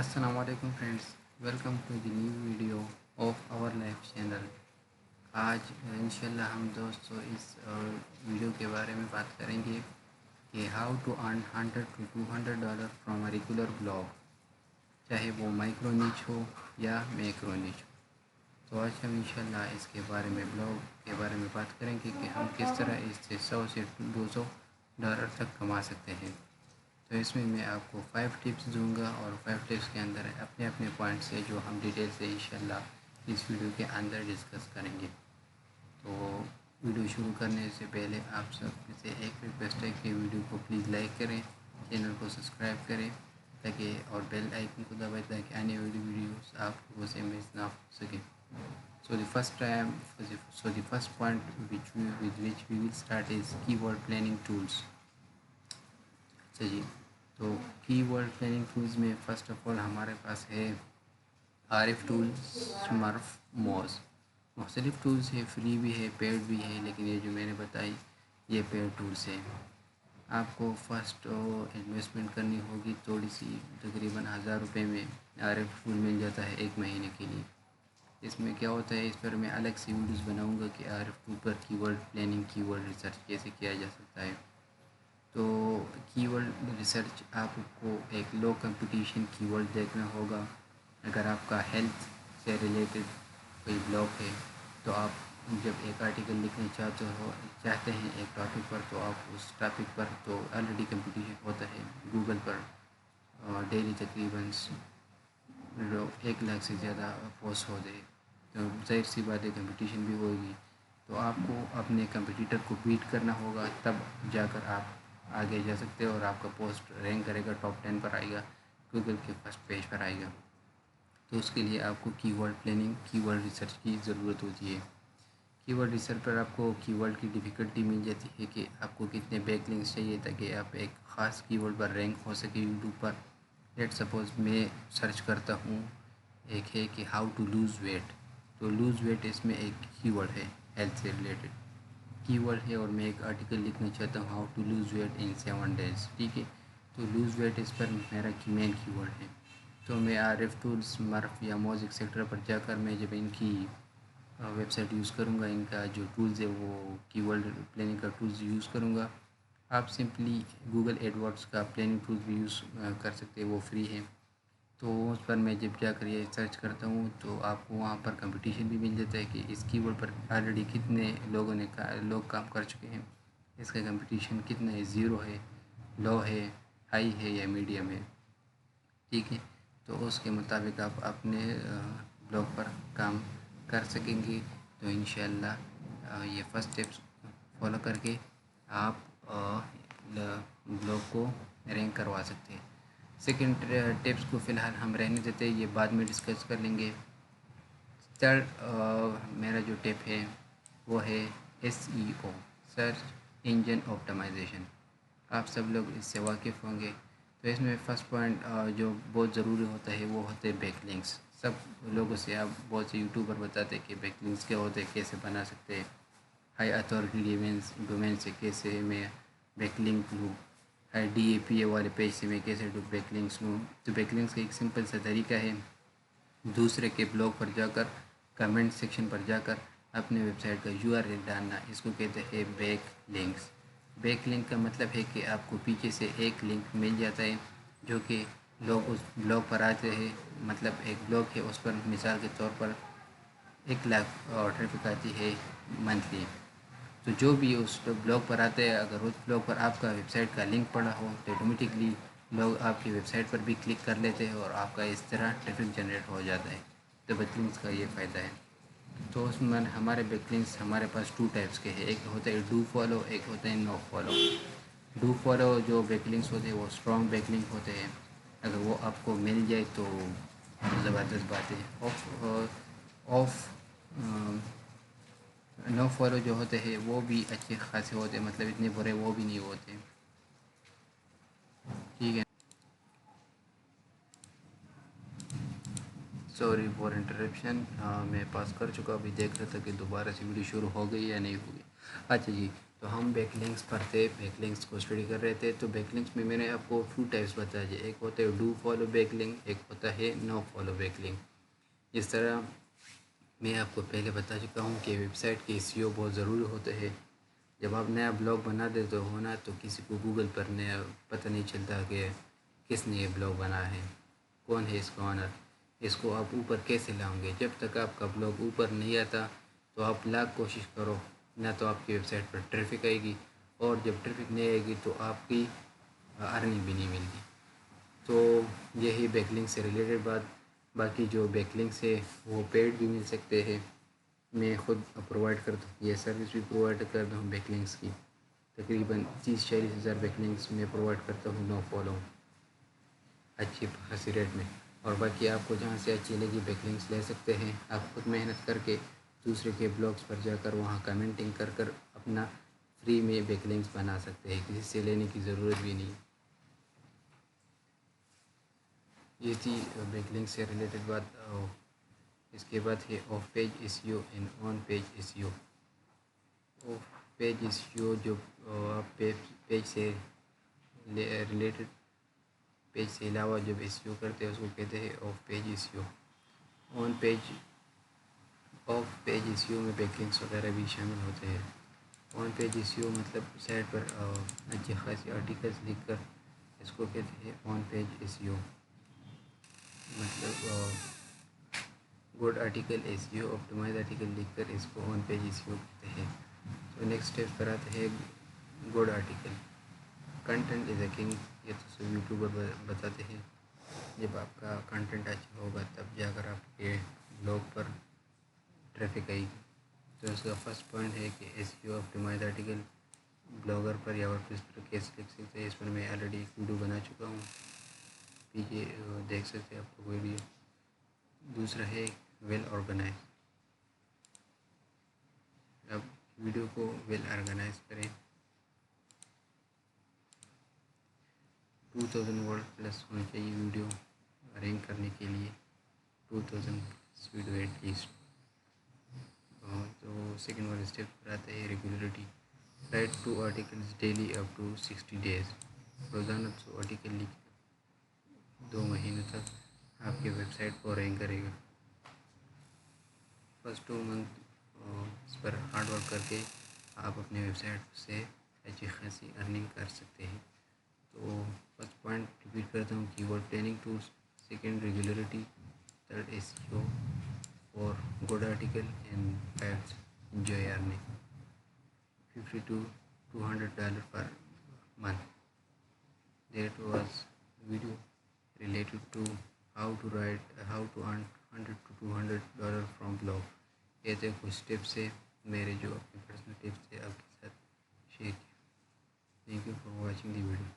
अस्सलाम वालेकुम friends, welcome to the new video of our life channel. आज इंशाल्लाह हम दोस्तों इस वीडियो के बारे में बात करेंगे कि how to earn $100 to $200 from a regular blog, चाहे वो माइक्रो नीच हो या मैक्रो नीच हो। तो आज हम इंशाल्लाह इसके बारे में ब्लॉग के बारे में बात करेंगे कि हम किस तरह इससे 100 से $200 तक कमा सकते हैं। तो इसमें मैं आपको 5 टिप्स दूंगा और 5 टिप्स के अंदर अपने अपने पॉइंट्स है जो हम डिटेल से इंशाल्लाह इस वीडियो के अंदर डिस्कस करेंगे। तो वीडियो शुरू करने से पहले आप सब से एक रिक्वेस्ट है कि वीडियो को प्लीज़ लाइक करें, चैनल को सब्सक्राइब करें ताकि और बेल आइकन को दबाएं ताकि आने वाली वीडियोस आपको से मिस ना हो सके। So the first point with which we will start is keyword planning tools। अच्छा जी, तो कीवर्ड प्लानिंग टूल्स में फ़र्स्ट ऑफ ऑल हमारे पास है आरिफ टूल्स, स्मर्फ, मोज। मुख्तलिफ टूल्स है, फ्री भी है, पेड भी है, लेकिन ये जो मैंने बताई ये पेड टूल्स है। आपको फ़र्स्ट इन्वेस्टमेंट करनी होगी थोड़ी सी, तकरीबन 1000 रुपये में आरिफ टूल मिल जाता है 1 महीने के लिए। इसमें क्या होता है, इस पर मैं अलग से वीडियोस बनाऊंगा कि आरिफ टूल पर कीवर्ड प्लानिंग, कीवर्ड रिसर्च कैसे किया जा सकता है। तो कीवर्ड रिसर्च आपको एक लो कंपटीशन कीवर्ड देखना होगा। अगर आपका हेल्थ से रिलेटेड कोई ब्लॉग है तो आप जब एक आर्टिकल लिखना चाहते हैं एक टॉपिक पर, तो आप उस टॉपिक पर तो ऑलरेडी कंपटीशन होता है गूगल पर। डेली तकरीबन 1 लाख से ज़्यादा पोस्ट होते हैं, तो ज़ाहिर सी बात है कंपटीशन भी होगी। तो आपको अपने कंपटीटर को बीट करना होगा, तब जाकर आप आगे जा सकते हो और आपका पोस्ट रैंक करेगा, टॉप 10 पर आएगा, गूगल के फर्स्ट पेज पर आएगा। तो उसके लिए आपको कीवर्ड प्लानिंग, कीवर्ड रिसर्च की ज़रूरत होती है। कीवर्ड रिसर्च पर आपको कीवर्ड की डिफ़िकल्टी मिल जाती है कि आपको कितने बैकलिंक्स चाहिए ताकि आप एक ख़ास कीवर्ड पर रैंक हो सके यूट्यूब पर। लेट सपोज़ मैं सर्च करता हूँ, एक है कि हाउ टू लूज़ वेट। तो लूज़ वेट इसमें एक कीवर्ड है, हेल्थ से रिलेटेड कीवर्ड है, और मैं एक आर्टिकल लिखना चाहता हूँ how to lose weight in 7 days। ठीक है, तो लूज़ वेट इस पर मेरा मेन कीवर्ड है। तो मैं आरिफ टूल्स, स्मर्फ या मोज एक्सेट्रा पर जाकर मैं जब इनकी वेबसाइट यूज़ करूँगा, इनका जो टूल्स है वो कीवर्ड प्लानिंग का टूल्स यूज़ करूँगा। आप सिंपली गूगल एडवर्ड्स का प्लानिंग टूल्स भी यूज़ कर सकते हैं, वो फ्री है। तो उस पर मैं जब जाकर ये सर्च करता हूँ तो आपको वहाँ पर कंपटीशन भी मिल जाता है कि इस कीवर्ड पर ऑलरेडी कितने लोग काम कर चुके हैं, इसका कंपटीशन कितना है, ज़ीरो है, लो है, हाई है या मीडियम है। ठीक है, तो उसके मुताबिक आप अपने ब्लॉग पर काम कर सकेंगे। तो इंशाल्लाह ये फर्स्ट टिप्स फॉलो करके आप ब्लॉग को रैंक करवा सकते हैं। सेकंड टिप्स को फ़िलहाल हम रहने देते हैं, ये बाद में डिस्कस कर लेंगे। थर्ड मेरा जो टिप है वो है SEO, सर्च इंजन ऑप्टिमाइजेशन। आप सब लोग इससे वाकिफ़ होंगे। तो इसमें फ़र्स्ट पॉइंट जो बहुत ज़रूरी होता है वो होते हैं बैकलिंक्स। सब लोगों से आप बहुत से यूट्यूबर बताते हैं कि बैकलिंक्स क्या होते हैं, कैसे बना सकते हैं, हाई अथॉरिटी डोमेन से कैसे मैं बैकलिंक लूँ, DAPA वाले पेज से मैं कैसे बैकलिंक्स लूँ। तो बैकलिंक्स का एक सिंपल सा तरीका है, दूसरे के ब्लॉग पर जाकर कमेंट सेक्शन पर जाकर अपने वेबसाइट का URL डालना, इसको कहते हैं बैक लिंक्स। बैक लिंक का मतलब है कि आपको पीछे से एक लिंक मिल जाता है जो कि लोग उस ब्लॉग पर आते हैं। मतलब एक ब्लॉग है, उस पर मिसाल के तौर पर 1 लाख ट्रैफिक आती है मंथली। तो जो भी उस ब्लॉग पर आते हैं, अगर उस ब्लॉग पर आपका वेबसाइट का लिंक पड़ा हो तो ऑटोमेटिकली लोग आपकी वेबसाइट पर भी क्लिक कर लेते हैं और आपका इस तरह ट्रैफिक जनरेट हो जाता है। तो बैकलिंक्स का ये फ़ायदा है। तो उसमें हमारे बैकलिंक्स हमारे पास 2 टाइप्स के हैं, एक होता है डू फॉलो, एक होता है नो फॉलो। डू फॉलो जो बैकलिंक्स होते हैं वो स्ट्रॉन्ग बैकलिंक होते हैं, अगर वो आपको मिल जाए तो ज़बरदस्त बात है। ऑफ नो फॉलो जो होते हैं वो भी अच्छे खासे होते हैं, मतलब इतने बुरे वो भी नहीं होते। ठीक है, सॉरी फॉर इंटरप्शन, मैं पास कर चुका, अभी देख रहा था कि दोबारा से वीडियो शुरू हो गई या नहीं हो गई। अच्छा जी, تو ہم بیک لنکس پر تھے، بیک لنکس کو اسٹڈی کر رہے تھے. تو بیک لنکس میں نے آپ کو 2 ٹائپس بتایا جائے، ایک ہوتا ہے ڈو فالو بیک لنک، ایک ہوتا ہے نو فالو بیک لنک. اس طرح میں آپ کو پہلے بتا چکا ہوں کہ ویب سائٹ کے SEO بہت ضروری ہوتے ہیں. جب آپ نیا بلاگ بنا دیتے ہو نا تو کسی کو گوگل پر نیا پتہ نہیں چلتا کہ کس نے یہ بلاگ بنا ہے، کون ہے اس کا آنر. اس کو آپ اوپر کیسے لاؤں گے؟ جب تک آپ کا بلاگ اوپر نہیں آتا تو آپ لاکھ کوشش کرو نہ تو آپ کی ویب سائٹ پر ٹریفک آئے گی، اور جب ٹریفک نہیں آئے گی تو آپ کی ارننگ بھی نہیں ملتی. تو یہی بیک لنک سے ریلیٹڈ بات. باقی جو بیک لنکس ہے وہ پیڈ بھی مل سکتے ہیں. میں خود پرووائڈ کرتا ہوں، یہ سروس بھی پرووائڈ کرتا ہوں بیک لنکس کی. تقریباً 30-40 ہزار بیک لنکس میں پرووائڈ کرتا ہوں نو فالو، اچھی خاصی ریٹ میں. اور باقی آپ کو جہاں سے اچھی لگی بیک لنکس لے سکتے ہیں. آپ خود محنت کر کے دوسرے کے بلاگس پر جا کر وہاں کمنٹنگ کر کر اپنا فری میں بیک لنکس بنا سکتے ہیں، کسی سے لینے کی ضرورت بھی نہیں. یہ تھی بیک لنک سے ریلیٹڈ بات. اس کے بعد ہے of page SEO and on page SEO. Of page SEO جو آپ پیج سے ریلیٹڈ، پیج سے علاوہ جب SEO کرتے ہیں اس کو کہتے ہیں off page SEO. On page off page SEO میں بیک لنکس وغیرہ بھی شامل ہوتے ہیں. آن پیج SEO مطلب سائٹ پر اچھے خاصی آرٹیکلس لکھ کر اس کو کہتے ہیں آن پیج SEO. مطلب good article SEO، optimise article لکھ کر اس کو آن پیج SEO کہتے ہیں. تو نیکسٹ اسٹیپ پر آتے ہیں good article. Content is a king, یہ تو سب یوٹیوبر بتاتے ہیں. جب آپ کا کنٹینٹ اچھا ہوگا تب جا کر آپ کے بلاگ پر ٹریفک آئے گی. تو اس کا فرسٹ پوائنٹ ہے کہ SEO آپٹیمائز آرٹیکل بلاگر پر یا ورڈپریس پر کیسے لکھ سکتے ہیں. اس پر میں آلریڈی ایک ویڈیو بنا چکا ہوں، پیچھے دیکھ سکتے ہیں آپ کو ویڈیو. دوسرا ہے ویل آرگنائز. اب ویڈیو کو ویل آرگنائز کریں. 2000 ورڈ پلس ہونا چاہیے ویڈیو رینک کرنے کے لیے، 2000 ویڈیو ایٹ لیسٹ. تو سیکنڈ والا اسٹیپ پر آتا ہے regularity. Write 2 articles daily up to 60 days. روزانہ 2 آرٹیکل لکھ 2 مہینوں تک آپ کی ویب سائٹ کو رینک کرے گا. فرسٹ 2 منتھ اس پر ہارڈ ورک کر کے آپ اپنے ویب سائٹ سے اچھی خاصی ارننگ کر سکتے ہیں. تو فرسٹ پوائنٹ ریپیٹ کرتا ہوں، کی word planning tools. Second regularity. Third SEO. اور good article. And facts. Enjoy earning. $50 to $200 per month. That was video related to how to earn $100 to $200 from blog. یہ تھے کچھ ٹپس ہے میرے جو اپنے پرسنل ٹپس تھے آپ کے ساتھ شیئر کیا. Thank you for watching the video.